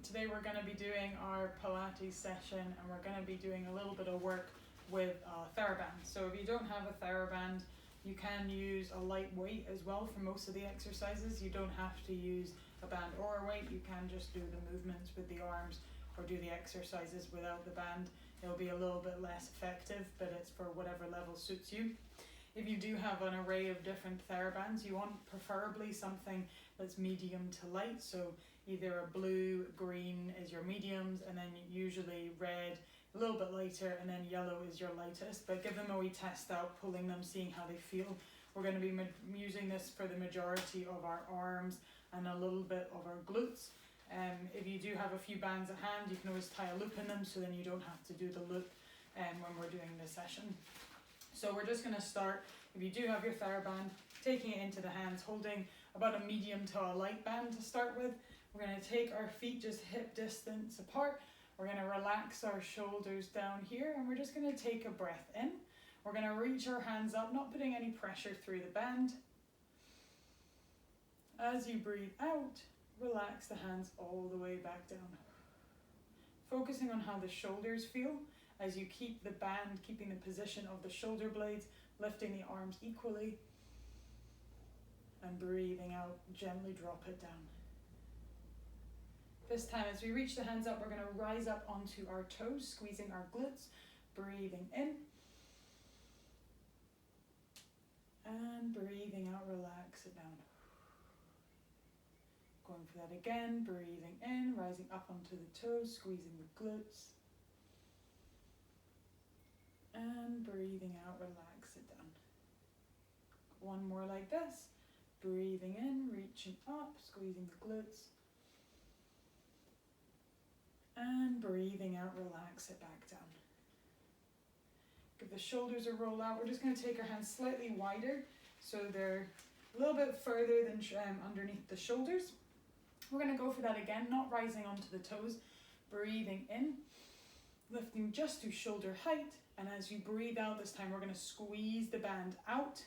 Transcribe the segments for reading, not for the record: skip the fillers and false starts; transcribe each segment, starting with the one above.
Today we're going to be doing our Pilates session, and we're going to be doing a little bit of work with Theraband. So if you don't have a Theraband, you can use a light weight as well for most of the exercises. You don't have to use a band or a weight. You can just do the movements with the arms or do the exercises without the band. It'll be a little bit less effective, but it's for whatever level suits you. If you do have an array of different Therabands, you want preferably something that's medium to light. So either a blue, green is your mediums, and then usually red, a little bit lighter, and then yellow is your lightest. But give them a wee test out, pulling them, seeing how they feel. We're going to be using this for the majority of our arms and a little bit of our glutes. If you do have a few bands at hand, you can always tie a loop in them, so then you don't have to do the loop when we're doing this session. So we're just going to start, if you do have your Theraband, taking it into the hands, holding about a medium to a light band to start with. We're going to take our feet just hip distance apart. We're going to relax our shoulders down here, and we're just going to take a breath in. We're going to reach our hands up, not putting any pressure through the band. As you breathe out, relax the hands all the way back down. Focusing on how the shoulders feel as you keep the band, keeping the position of the shoulder blades, lifting the arms equally, and breathing out, gently drop it down. This time, as we reach the hands up, we're going to rise up onto our toes, squeezing our glutes, breathing in, and breathing out, relax it down. Going for that again, breathing in, rising up onto the toes, squeezing the glutes, and breathing out, relax it down. One more like this, breathing in, reaching up, squeezing the glutes, and breathing out, relax it back down. Give the shoulders a roll out. We're just going to take our hands slightly wider so they're a little bit further than underneath the shoulders. We're going to go for that again, not rising onto the toes, breathing in, lifting just to shoulder height, and as you breathe out this time, we're going to squeeze the band out.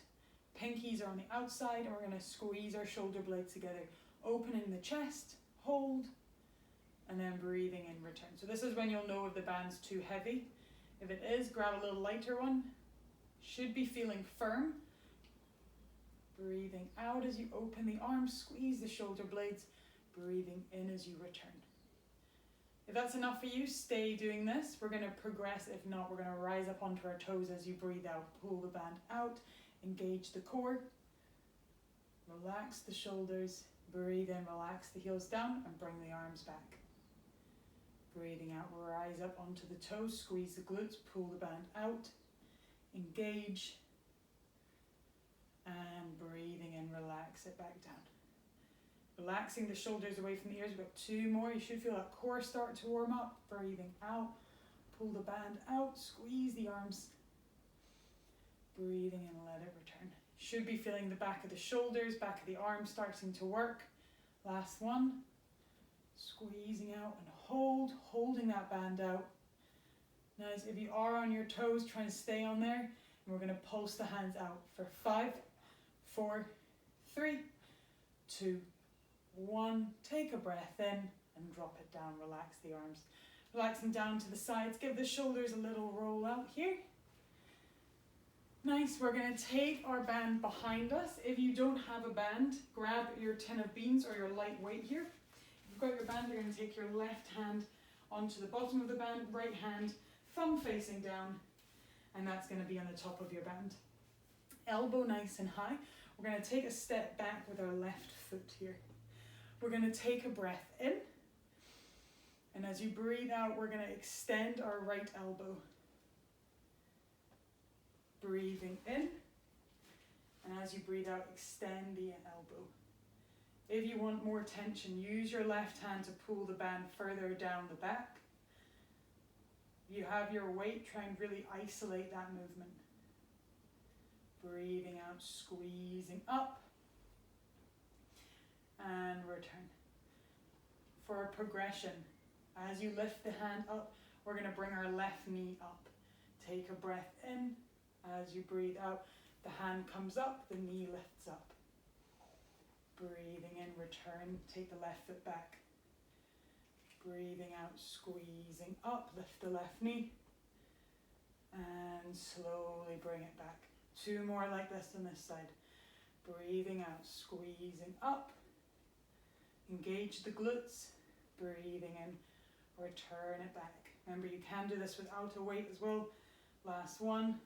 Pinkies are on the outside, and we're going to squeeze our shoulder blades together, opening the chest, hold, and then breathing in, return. So this is when you'll know if the band's too heavy. If it is, grab a little lighter one. Should be feeling firm. Breathing out as you open the arms, squeeze the shoulder blades, breathing in as you return. If that's enough for you, stay doing this. We're going to progress. If not, we're going to rise up onto our toes as you breathe out. Pull the band out, engage the core, relax the shoulders, breathe in, relax the heels down, and bring the arms back. Breathing out, rise up onto the toes, squeeze the glutes, pull the band out, engage, and breathing in, relax it back down. Relaxing the shoulders away from the ears. We've got two more. You should feel that core start to warm up. Breathing out, pull the band out, squeeze the arms. Breathing in, let it return. Should be feeling the back of the shoulders, back of the arms starting to work. Last one. Squeezing out and hold, holding that band out. Nice. If you are on your toes, try and stay on there. And we're going to pulse the hands out for 5, 4, 3, 2, 1. Take a breath in and drop it down. Relax the arms. Relaxing down to the sides. Give the shoulders a little roll out here. Nice. We're going to take our band behind us. If you don't have a band, grab your tin of beans or your light weight here. If you've got your band, you're going to take your left hand onto the bottom of the band, right hand, thumb facing down, and that's going to be on the top of your band. Elbow nice and high. We're going to take a step back with our left foot here. We're going to take a breath in, and as you breathe out, we're going to extend our right elbow. Breathing in, and as you breathe out, extend the elbow. If you want more tension, use your left hand to pull the band further down the back. You have your weight, try and really isolate that movement. Breathing out, squeezing up, and return. For a progression, as you lift the hand up, we're going to bring our left knee up. Take a breath in. As you breathe out, the hand comes up, the knee lifts up. Breathing in, return, take the left foot back. out, squeezing up, lift the left knee, and slowly bring it back. 2 more like this on this side. Breathing out, squeezing up, engage the glutes, breathing in, return it back. Remember, you can do this without a weight as well. Last one,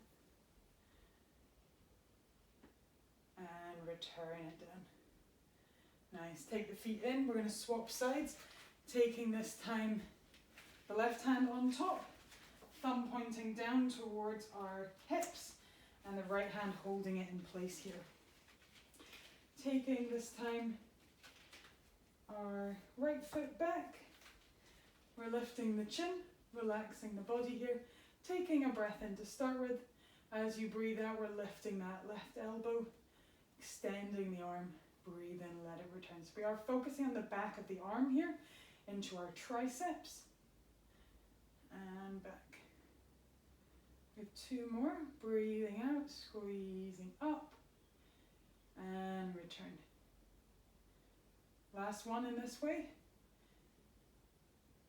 and return it down. Nice, take the feet in, we're going to swap sides, taking this time the left hand on top, thumb pointing down towards our hips, and the right hand holding it in place here. Taking this time our right foot back, we're lifting the chin, relaxing the body here, taking a breath in to start with. As you breathe out, we're lifting that left elbow, extending the arm, breathe in, let it return. So we are focusing on the back of the arm here, into our triceps, and back. We have 2 more, breathing out, squeezing up, and return. Last one in this way,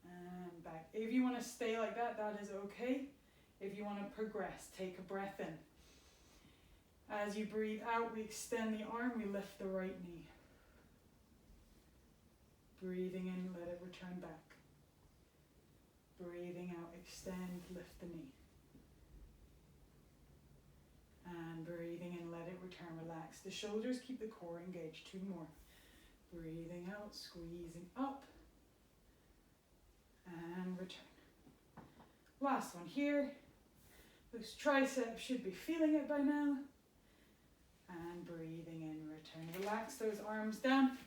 and back. If you want to stay like that, that is okay. If you want to progress, take a breath in. As you breathe out, we extend the arm, we lift the right knee. Breathing in, let it return back. Breathing out, extend, lift the knee. And breathing in, let it return, relax the shoulders, keep the core engaged. 2 more. Breathing out, squeezing up, and return. Last one here. Those triceps should be feeling it by now. And breathing in, return. Relax those arms down.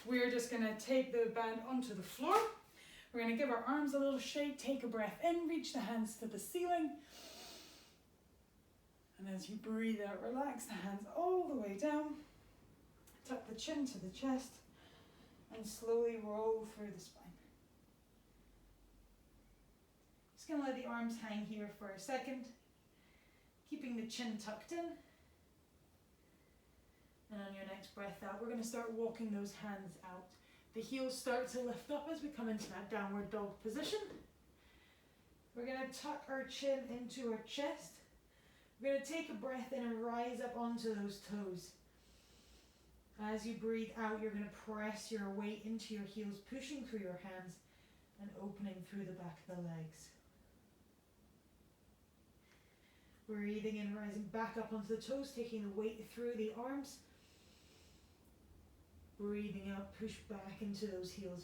We're just going to take the band onto the floor. We're going to give our arms a little shake, take a breath in, reach the hands to the ceiling. And as you breathe out, relax the hands all the way down. Tuck the chin to the chest and slowly roll through the spine. Just going to let the arms hang here for a second, keeping the chin tucked in. And on your next breath out, we're going to start walking those hands out. The heels start to lift up as we come into that downward dog position. We're going to tuck our chin into our chest. We're going to take a breath in and rise up onto those toes. As you breathe out, you're going to press your weight into your heels, pushing through your hands and opening through the back of the legs. Breathing in, rising back up onto the toes, taking the weight through the arms. Breathing out, push back into those heels.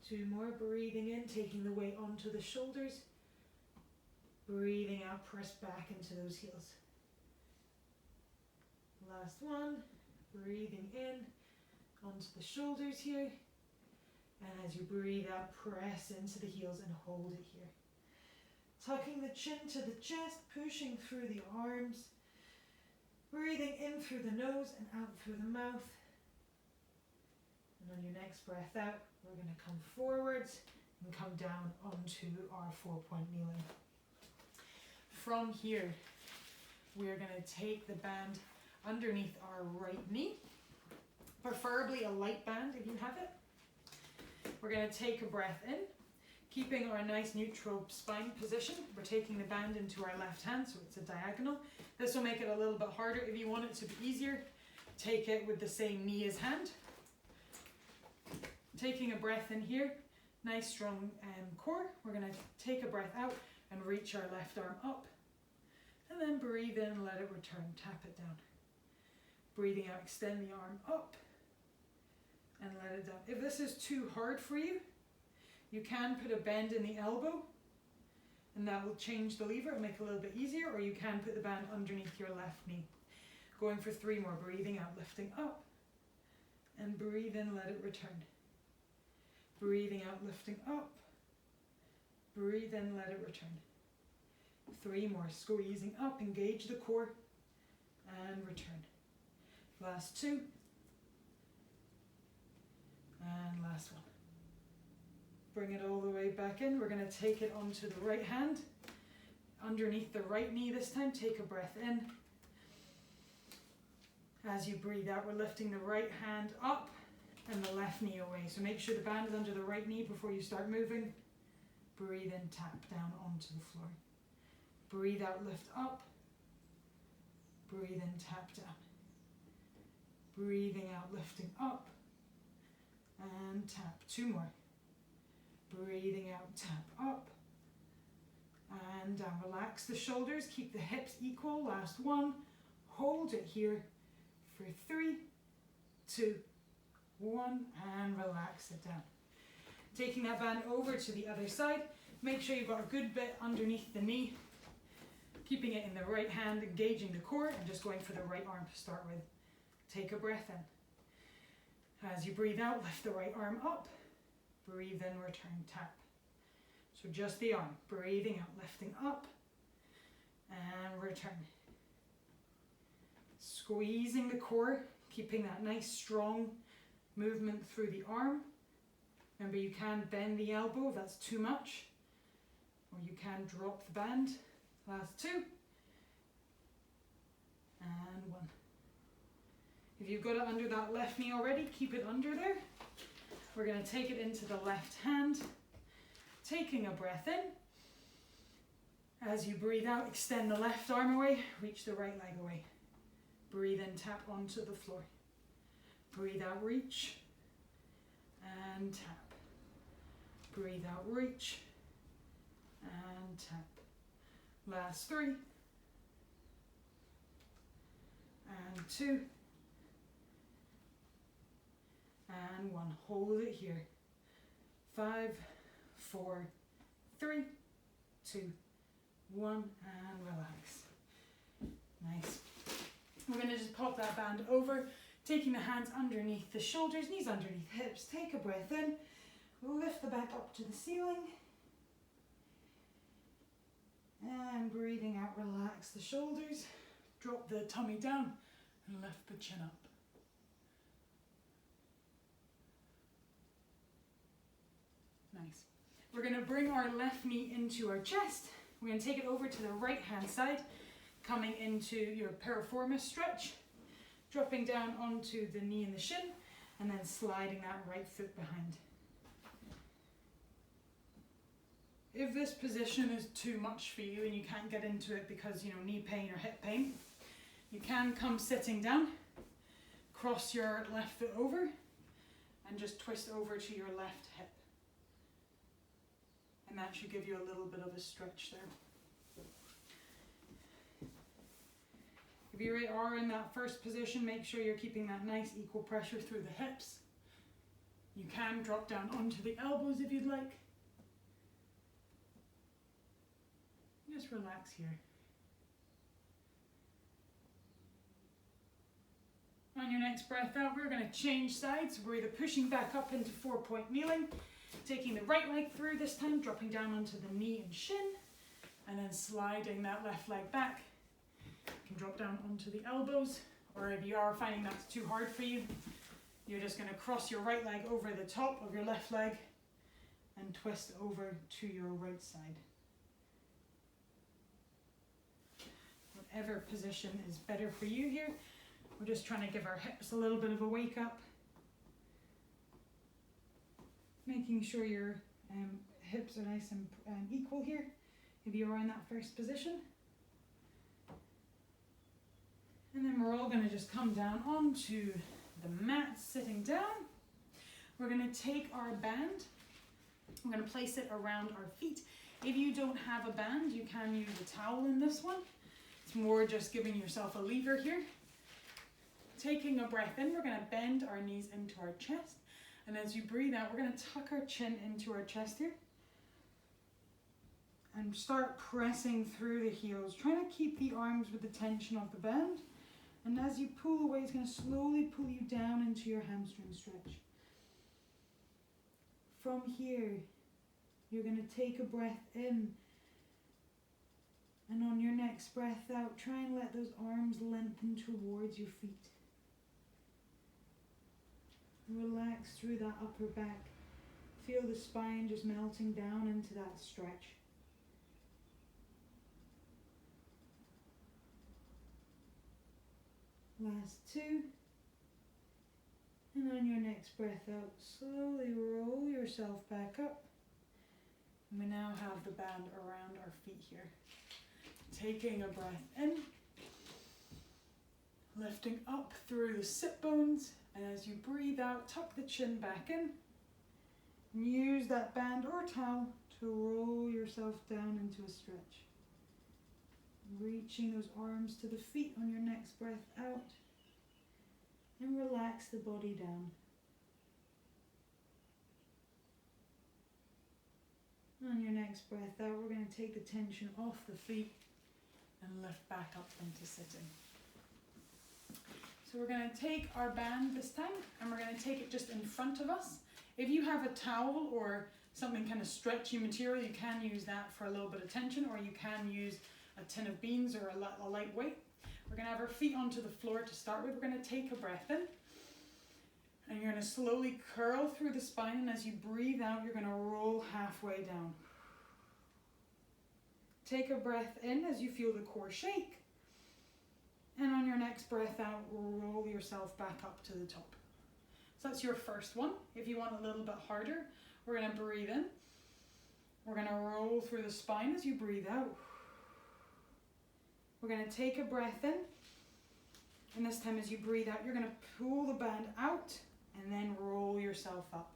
2 more, breathing in, taking the weight onto the shoulders. Breathing out, press back into those heels. Last one, breathing in, onto the shoulders here. And as you breathe out, press into the heels and hold it here. Tucking the chin to the chest, pushing through the arms. Breathing in through the nose and out through the mouth. And on your next breath out, we're going to come forwards and come down onto our 4-point kneeling. From here, we're going to take the band underneath our right knee, preferably a light band if you have it. We're going to take a breath in, keeping our nice neutral spine position. We're taking the band into our left hand, so it's a diagonal. This will make it a little bit harder. If you want it to be easier, take it with the same knee as hand. Taking a breath in here, nice strong core. We're going to take a breath out and reach our left arm up. And then breathe in, let it return, tap it down. Breathing out, extend the arm up and let it down. If this is too hard for you, you can put a bend in the elbow and that will change the lever and make it a little bit easier, or you can put the band underneath your left knee. Going for 3 more, breathing out, lifting up, and breathe in, let it return. Breathing out, lifting up, breathe in, let it return. 3 more, squeezing up, engage the core, and return. Last 2, and last one. Bring it all the way back in. We're going to take it onto the right hand, underneath the right knee this time. Take a breath in. As you breathe out, we're lifting the right hand up and the left knee away. So make sure the band is under the right knee before you start moving. Breathe in, tap down onto the floor. Breathe out, lift up. Breathe in, tap down. Breathing out, lifting up. And tap. 2 more. Breathing out, tap up. And down. Relax the shoulders. Keep the hips equal. Last 1. Hold it here for 3, 2, 1. And relax it down. Taking that band over to the other side. Make sure you've got a good bit underneath the knee. Keeping it in the right hand, engaging the core, and just going for the right arm to start with. Take a breath in. As you breathe out, lift the right arm up. Breathe in, return, tap. So just the arm. Breathing out, lifting up. And return. Squeezing the core, keeping that nice strong movement through the arm. Remember, you can bend the elbow if that's too much. Or you can drop the band. Last 2. And 1. If you've got it under that left knee already, keep it under there. We're going to take it into the left hand. Taking a breath in. As you breathe out, extend the left arm away, reach the right leg away. Breathe in, tap onto the floor. Breathe out, reach. And tap. Breathe out, reach. And tap. Last 3. And 2. And 1. Hold it here. 5, 4, 3, 2, 1, and relax. Nice. We're going to just pop that band over, taking the hands underneath the shoulders, knees underneath hips. Take a breath in. Lift the back up to the ceiling. And breathing out, relax the shoulders. Drop the tummy down and lift the chin up. Nice. We're going to bring our left knee into our chest. We're going to take it over to the right hand side, coming into your piriformis stretch, dropping down onto the knee and the shin, and then sliding that right foot behind. If this position is too much for you and you can't get into it because, knee pain or hip pain, you can come sitting down, cross your left foot over, and just twist over to your left hip. And that should give you a little bit of a stretch there. If you are in that first position, make sure you're keeping that nice equal pressure through the hips. You can drop down onto the elbows if you'd like. Just relax here. On your next breath out, we're going to change sides. We're either pushing back up into 4-point kneeling, taking the right leg through this time, dropping down onto the knee and shin, and then sliding that left leg back. You can drop down onto the elbows, or if you are finding that's too hard for you, you're just going to cross your right leg over the top of your left leg and twist over to your right side. Whatever position is better for you here. We're just trying to give our hips a little bit of a wake up. Making sure your hips are nice and equal here if you are in that first position. And then we're all going to just come down onto the mat, sitting down. We're going to take our band. We're going to place it around our feet. If you don't have a band, you can use a towel in this one. It's more just giving yourself a lever here. Taking a breath in, we're going to bend our knees into our chest. And as you breathe out, we're going to tuck our chin into our chest here. And start pressing through the heels, trying to keep the arms with the tension of the band. And as you pull away, it's going to slowly pull you down into your hamstring stretch. From here, you're going to take a breath in. And on your next breath out, try and let those arms lengthen towards your feet. Relax through that upper back. Feel the spine just melting down into that stretch. Last 2. And on your next breath out, slowly roll yourself back up. And we now have the band around our feet here. Taking a breath in, lifting up through the sit bones, and as you breathe out, tuck the chin back in. And use that band or towel to roll yourself down into a stretch. Reaching those arms to the feet on your next breath out. And relax the body down. On your next breath out, we're going to take the tension off the feet and lift back up into sitting. So we're going to take our band this time and we're going to take it just in front of us. If you have a towel or something kind of stretchy material, you can use that for a little bit of tension, or you can use a tin of beans or a light weight. We're going to have our feet onto the floor to start with. We're going to take a breath in and you're going to slowly curl through the spine, and as you breathe out, you're going to roll halfway down. Take a breath in as you feel the core shake. And on your next breath out, roll yourself back up to the top. So that's your first one. If you want a little bit harder, we're going to breathe in. We're going to roll through the spine as you breathe out. We're going to take a breath in. And this time as you breathe out, you're going to pull the band out and then roll yourself up.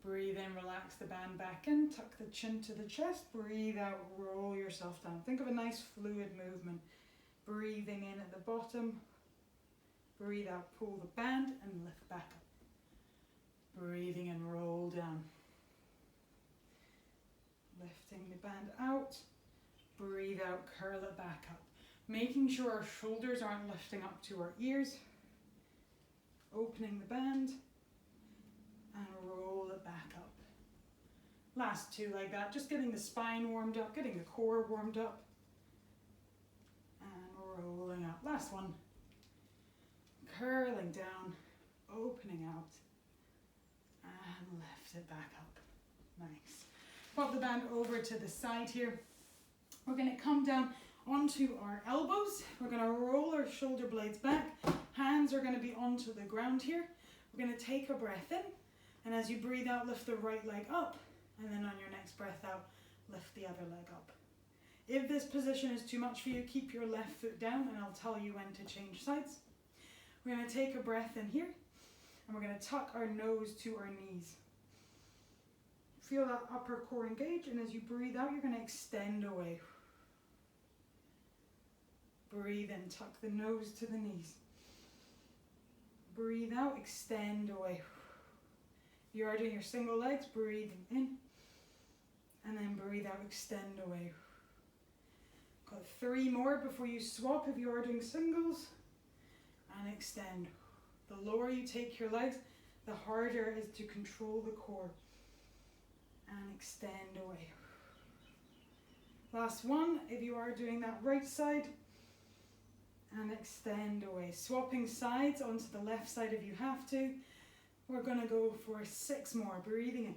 Breathe in, relax the band back in, tuck the chin to the chest. Breathe out, roll yourself down. Think of a nice fluid movement. Breathing in at the bottom. Breathe out, pull the band and lift back up. Breathing in, roll down. Lifting the band out. Breathe out, curl it back up. Making sure our shoulders aren't lifting up to our ears. Opening the band and roll it back up. Last two like that, just getting the spine warmed up, getting the core warmed up. And rolling up. Last one. Curling down, opening out, and lift it back up. Nice. Pop the band over to the side here. We're going to come down onto our elbows. We're going to roll our shoulder blades back. Hands are going to be onto the ground here. We're going to take a breath in, and as you breathe out, lift the right leg up, and then on your next breath out, lift the other leg up. If this position is too much for you, keep your left foot down, and I'll tell you when to change sides. We're going to take a breath in here, and we're going to tuck our nose to our knees. Feel that upper core engage, and as you breathe out, you're going to extend away. Breathe in, tuck the nose to the knees. Breathe out, extend away. If you are doing your single legs, breathing in, and then breathe out, extend away. Got 3 more before you swap if you are doing singles. And extend. The lower you take your legs, the harder it is to control the core. And extend away. Last one, if you are doing that right side. And extend away. Swapping sides onto the left side if you have to. We're going to go for 6 more. Breathing in.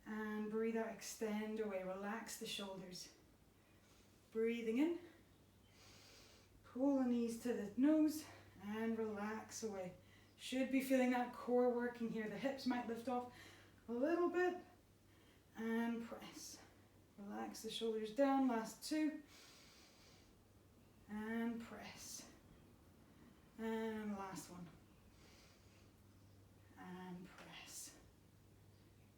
And breathe out, extend away. Relax the shoulders. Breathing in. Pull the knees to the nose. And relax away. Should be feeling that core working here. The hips might lift off a little bit. And press. Relax the shoulders down. Last 2. And press. And last one. And press.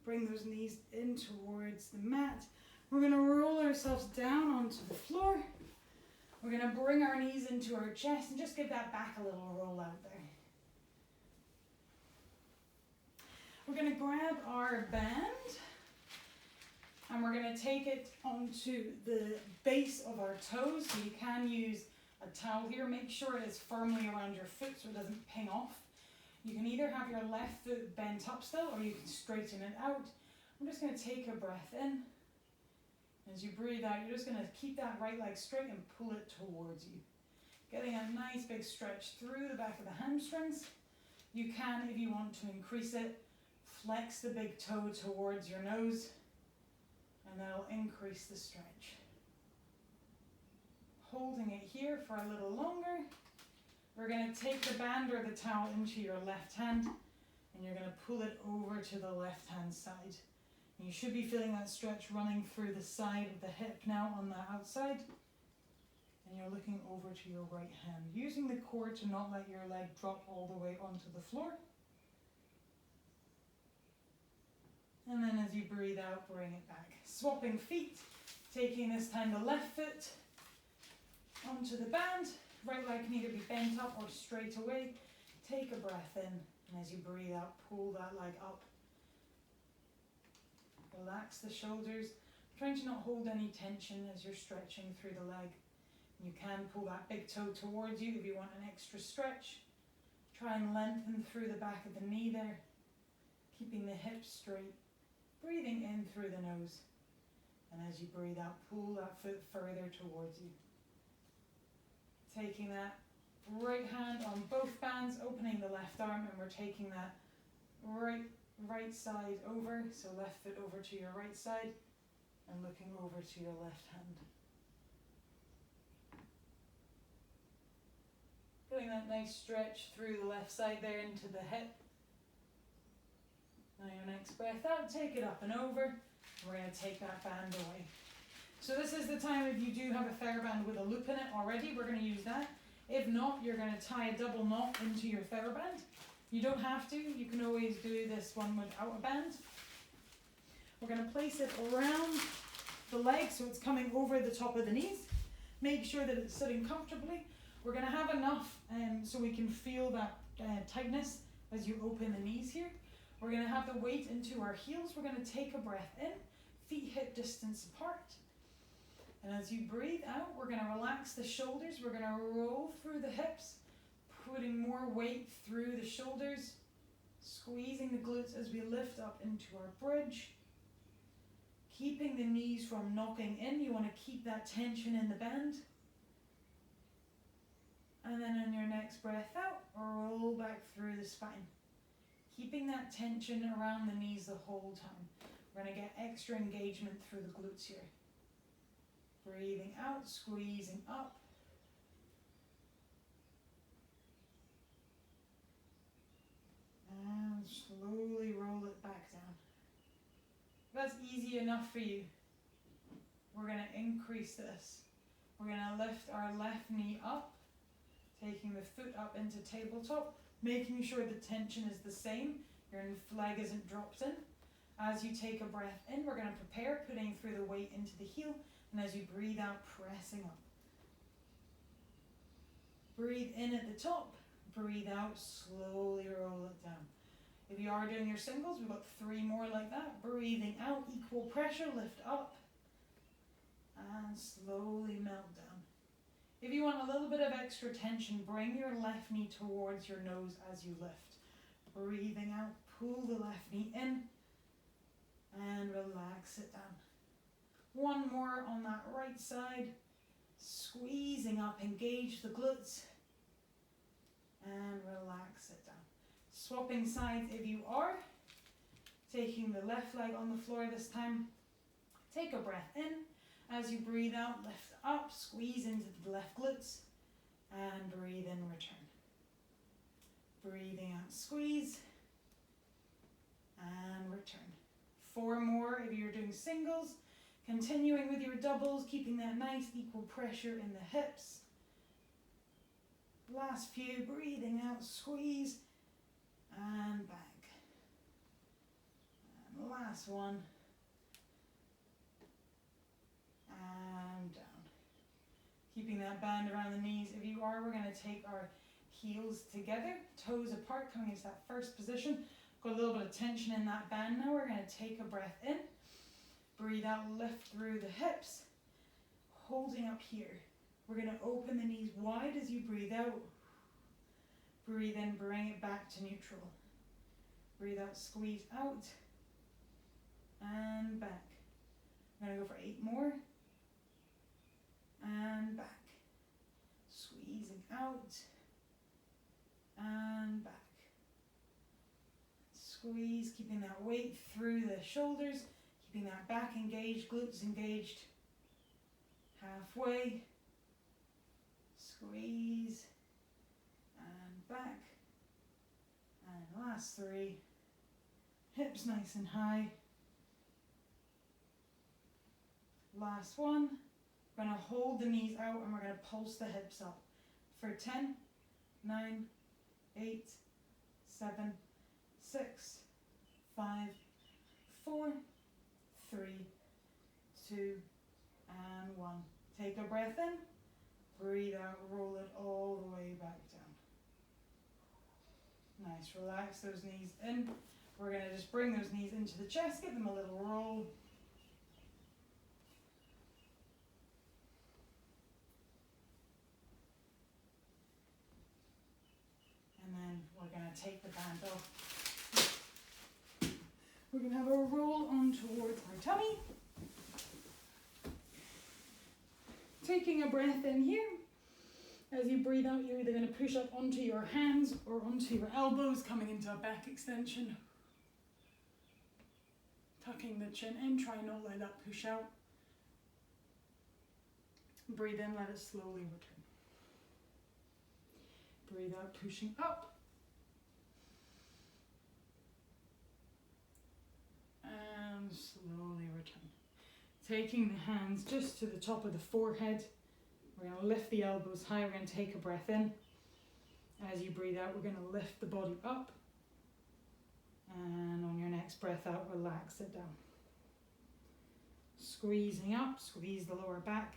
Bring those knees in towards the mat. We're going to roll ourselves down onto the floor. We're going to bring our knees into our chest and just give that back a little roll out there. We're going to grab our band and we're going to take it onto the base of our toes. So you can use a towel here. Make sure it is firmly around your foot so it doesn't ping off. You can either have your left foot bent up still or you can straighten it out. I'm just going to take a breath in. As you breathe out, you're just going to keep that right leg straight and pull it towards you. Getting a nice big stretch through the back of the hamstrings. You can, if you want to increase it, flex the big toe towards your nose and that'll increase the stretch. Holding it here for a little longer we're going to take the band or the towel into your left hand and you're going to pull it over to the left hand side. And you should be feeling that stretch running through the side of the hip now on the outside. And you're looking over to your right hand, using the core to not let your leg drop all the way onto the floor. And then as you breathe out, bring it back. Swapping feet, taking this time the left foot onto the band. Right leg can either be bent up or straight away. Take a breath in, and as you breathe out, pull that leg up. Relax the shoulders, trying to not hold any tension as you're stretching through the leg. You can pull that big toe towards you if you want an extra stretch. Try and lengthen through the back of the knee there, keeping the hips straight. Breathing in through the nose. And as you breathe out, pull that foot further towards you. Taking that right hand on both bands, opening the left arm, and we're taking that right side over. So left foot over to your right side and looking over to your left hand. Getting that nice stretch through the left side there into the hip. Now your next breath out, take it up and over. We're going to take that band away. So this is the time if you do have a Theraband with a loop in it already, we're going to use that. If not, you're going to tie a double knot into your Theraband. You don't have to, you can always do this one without a band. We're going to place it around the leg so it's coming over the top of the knees. Make sure that it's sitting comfortably. We're going to have enough so we can feel that tightness as you open the knees here. We're going to have the weight into our heels. We're going to take a breath in, feet hip distance apart. And as you breathe out, we're going to relax the shoulders. We're going to roll through the hips, putting more weight through the shoulders, squeezing the glutes as we lift up into our bridge. Keeping the knees from knocking in. You want to keep that tension in the band. And then on your next breath out, roll back through the spine. Keeping that tension around the knees the whole time. We're going to get extra engagement through the glutes here. Breathing out, squeezing up. And slowly roll it back down. If that's easy enough for you, we're going to increase this. We're going to lift our left knee up, taking the foot up into tabletop, making sure the tension is the same, your leg isn't dropped in. As you take a breath in, we're going to prepare, putting through the weight into the heel, and as you breathe out, pressing up. Breathe in at the top, breathe out, slowly roll it down. If you are doing your singles, we've got 3 more like that. Breathing out, equal pressure, lift up, and slowly melt down. If you want a little bit of extra tension, bring your left knee towards your nose as you lift. Breathing out, pull the left knee in and relax it down. 1 more on that right side. Squeezing up, engage the glutes and relax it down. Swapping sides if you are. Taking the left leg on the floor this time. Take a breath in. As you breathe out, lift up, squeeze into the left glutes, and breathe in, return. Breathing out, squeeze, and return. 4 more if you're doing singles. Continuing with your doubles, keeping that nice equal pressure in the hips. Last few, breathing out, squeeze, and back. And last one. And down. Keeping that band around the knees. If you are, we're going to take our heels together, toes apart, coming into that first position. Got a little bit of tension in that band now. We're going to take a breath in. Breathe out, lift through the hips. Holding up here. We're going to open the knees wide as you breathe out. Breathe in, bring it back to neutral. Breathe out, squeeze out. And back. I'm going to go for 8 more. And back. Squeezing out. And back. Squeeze, keeping that weight through the shoulders. Keeping that back engaged, glutes engaged. Halfway. Squeeze. back. And last 3. Hips nice and high. Last 1. We're going to hold the knees out and we're going to pulse the hips up for 10, 9, 8, 7, 6, 5, 4, 3, 2, and 1. Take a breath in, breathe out, roll it all the way back down. Nice, relax those knees in. We're going to just bring those knees into the chest, give them a little roll. And then we're going to take the band off. We're going to have a roll on towards our tummy. Taking a breath in here. As you breathe out, you're either going to push up onto your hands or onto your elbows, coming into a back extension. Tucking the chin in, try not let that push out. Breathe in, let it slowly return. Breathe out, pushing up. And slowly return. Taking the hands just to the top of the forehead. We're going to lift the elbows high. We're going to take a breath in. As you breathe out, we're going to lift the body up. And on your next breath out, relax it down. Squeezing up, squeeze the lower back.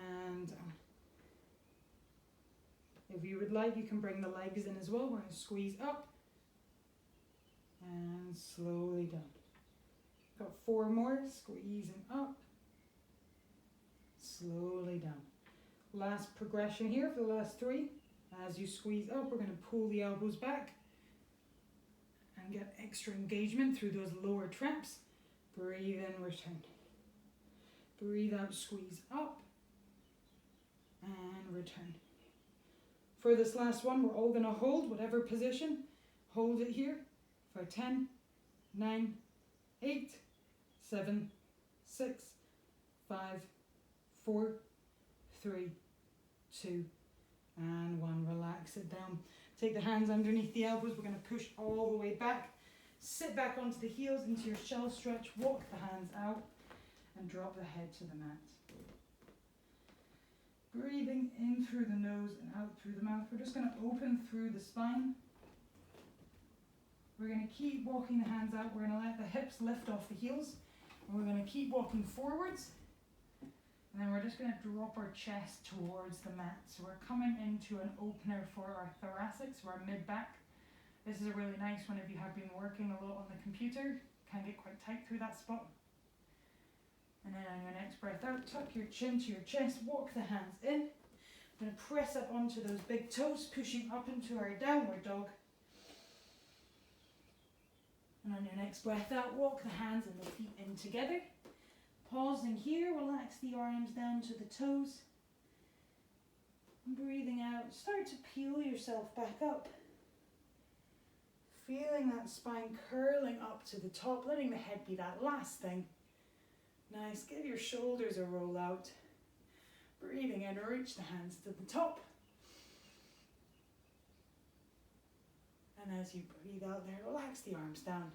And down. If you would like, you can bring the legs in as well. We're going to squeeze up. And slowly down. Got 4 more, squeezing up. Slowly down. Last progression here for the last 3. As you squeeze up, we're going to pull the elbows back and get extra engagement through those lower traps. Breathe in, return. Breathe out, squeeze up and return. For this last one, we're all going to hold whatever position. Hold it here for 10, 9, 8, 7, 6, 5, 4, 3, 2, and 1. Relax it down. Take the hands underneath the elbows. We're going to push all the way back. Sit back onto the heels into your shell stretch. Walk the hands out and drop the head to the mat. Breathing in through the nose and out through the mouth. We're just going to open through the spine. We're going to keep walking the hands out. We're going to let the hips lift off the heels. And we're going to keep walking forwards. And then we're just going to drop our chest towards the mat. So we're coming into an opener for our thoracics, so our mid-back. This is a really nice one if you have been working a lot on the computer. Can get quite tight through that spot. And then on your next breath out, tuck your chin to your chest, walk the hands in. I'm going to press up onto those big toes, pushing up into our downward dog. And on your next breath out, walk the hands and the feet in together. Pausing here, relax the arms down to the toes. And breathing out, start to peel yourself back up. Feeling that spine curling up to the top, letting the head be that last thing. Nice, give your shoulders a roll out. Breathing in, reach the hands to the top. And as you breathe out there, relax the arms down.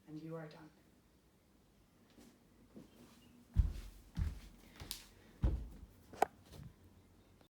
And you are done.